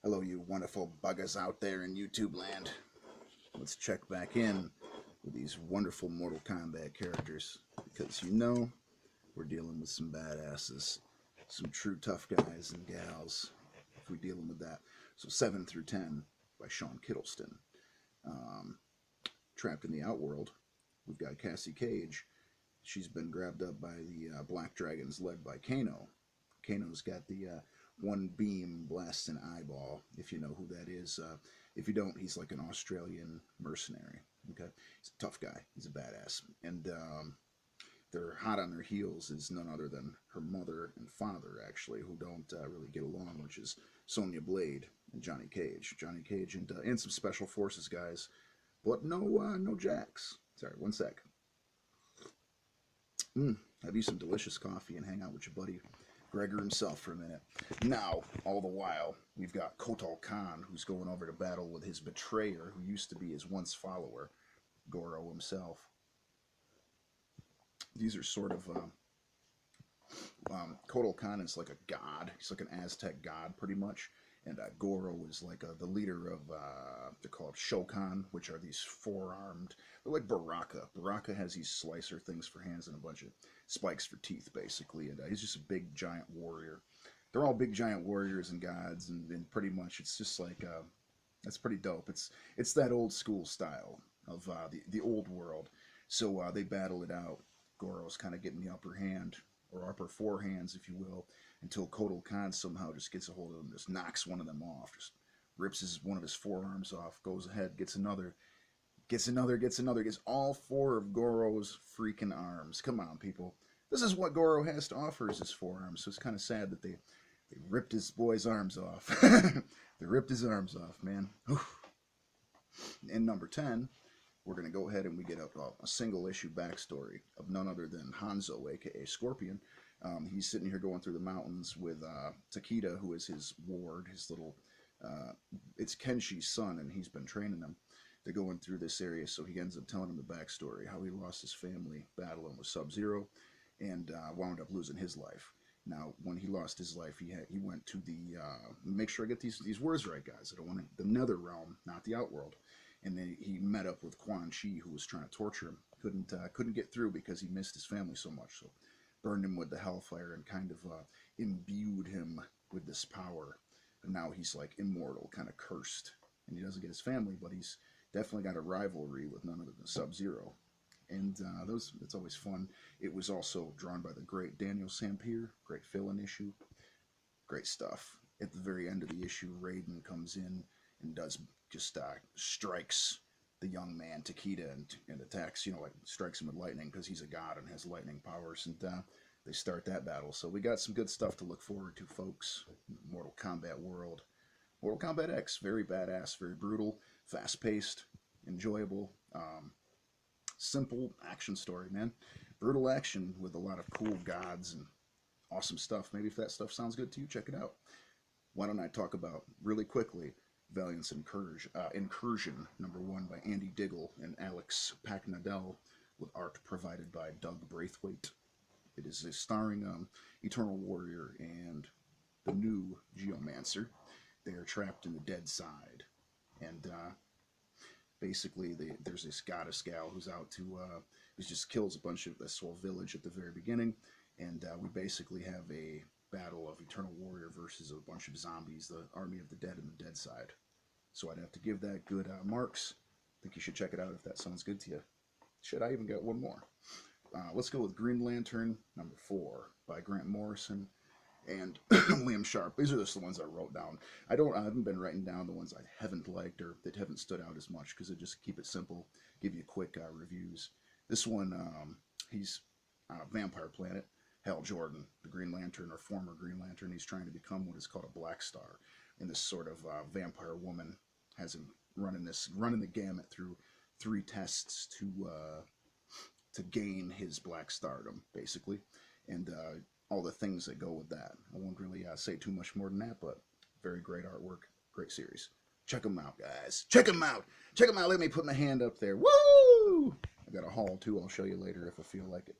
Hello, you wonderful buggers out there in YouTube land. Let's check back in with these wonderful Mortal Kombat characters because we're dealing with some badasses, some true tough guys and gals if we're dealing with that. So 7 through 10 by Sean Kittleston. Um, Trapped in the Outworld, we've got Cassie Cage. She's been grabbed up by the Black Dragons led by Kano. Kano's got the one beam blast an eyeball, if you know who that is. If you don't, he's like an Australian mercenary. Okay, he's a tough guy. He's a badass, and they're hot on their heels is none other than her mother and father, actually, who don't really get along, which is Sonya Blade and Johnny Cage. Johnny Cage and some special forces guys, but no Jacks. Sorry, one sec. Have you some delicious coffee and hang out with your buddy Gregor himself for a minute. Now, all the while, we've got Kotal Khan, who's going over to battle with his betrayer, who used to be his once follower, Goro himself. These are sort of Kotal Khan is like a god. He's like an Aztec god, pretty much. And Goro is like the leader of, they're called Shokan, which are these four-armed, they're like Baraka. Baraka has these slicer things for hands and a bunch of spikes for teeth, basically. And he's just a big, giant warrior. They're all big, giant warriors and gods, and pretty much it's just like, that's pretty dope. It's that old school style of the old world. So they battle it out. Goro's kind of getting the upper hand, or upper four hands, if you will, until Kotal Khan somehow just gets a hold of him, just knocks one of them off, just rips one of his forearms off, goes ahead, gets another, gets all four of Goro's freaking arms. Come on, people. This is what Goro has to offer is his forearms, so it's kind of sad that they ripped his boy's arms off. They ripped his arms off, man. Oof. In number 10, we're going to go ahead and we get a single issue backstory of none other than Hanzo, aka Scorpion. He's sitting here going through the mountains with Takeda, who is his ward, his little, it's Kenshi's son, and he's been training him. They're going through this area, so he ends up telling him the backstory, how he lost his family battling with Sub-Zero and wound up losing his life. Now, when he lost his life, he went to the, make sure I get these words right, guys. I don't want the nether realm, not the outworld. And then he met up with Quan Chi, who was trying to torture him. Couldn't get through because he missed his family so much. So burned him with the hellfire and kind of imbued him with this power. And now he's like immortal, kind of cursed. And he doesn't get his family, but he's definitely got a rivalry with none other than Sub-Zero. And it's always fun. It was also drawn by the great Daniel Sampier, great fill-in issue. Great stuff. At the very end of the issue, Raiden comes in and does just strikes the young man Takeda and attacks, like strikes him with lightning because he's a god and has lightning powers, and they start that battle. So we got some good stuff to look forward to, folks. Mortal Kombat world. Mortal Kombat X, very badass, very brutal, fast-paced, enjoyable, simple action story, man. Brutal action with a lot of cool gods and awesome stuff. Maybe if that stuff sounds good to you, check it out. Why don't I talk about, really quickly, Valiant's Incursion, #1 by Andy Diggle and Alex Packnadell, with art provided by Doug Braithwaite. It is starring Eternal Warrior and the new Geomancer. They are trapped in the dead side, and basically there's this goddess gal who's out to who just kills a bunch of this whole village at the very beginning, and we basically have a battle of Eternal Warrior versus a bunch of zombies, the army of the dead and the dead side. So I'd have to give that good marks. I think you should check it out if that sounds good to you. Shit, I even got one more. Let's go with Green Lantern #4 by Grant Morrison and Liam Sharp. These are just the ones I wrote down. I haven't been writing down the ones I haven't liked or that haven't stood out as much because I just keep it simple, give you quick reviews. This one, he's Vampire Planet. Hal Jordan, the Green Lantern, or former Green Lantern, he's trying to become what is called a Black Star. And this sort of vampire woman has him running the gamut through 3 tests to gain his Black Stardom, basically, and all the things that go with that. I won't really say too much more than that, but very great artwork, great series. Check them out, guys. Check them out. Check them out. Let me put my hand up there. Woo! I got a haul too. I'll show you later if I feel like it.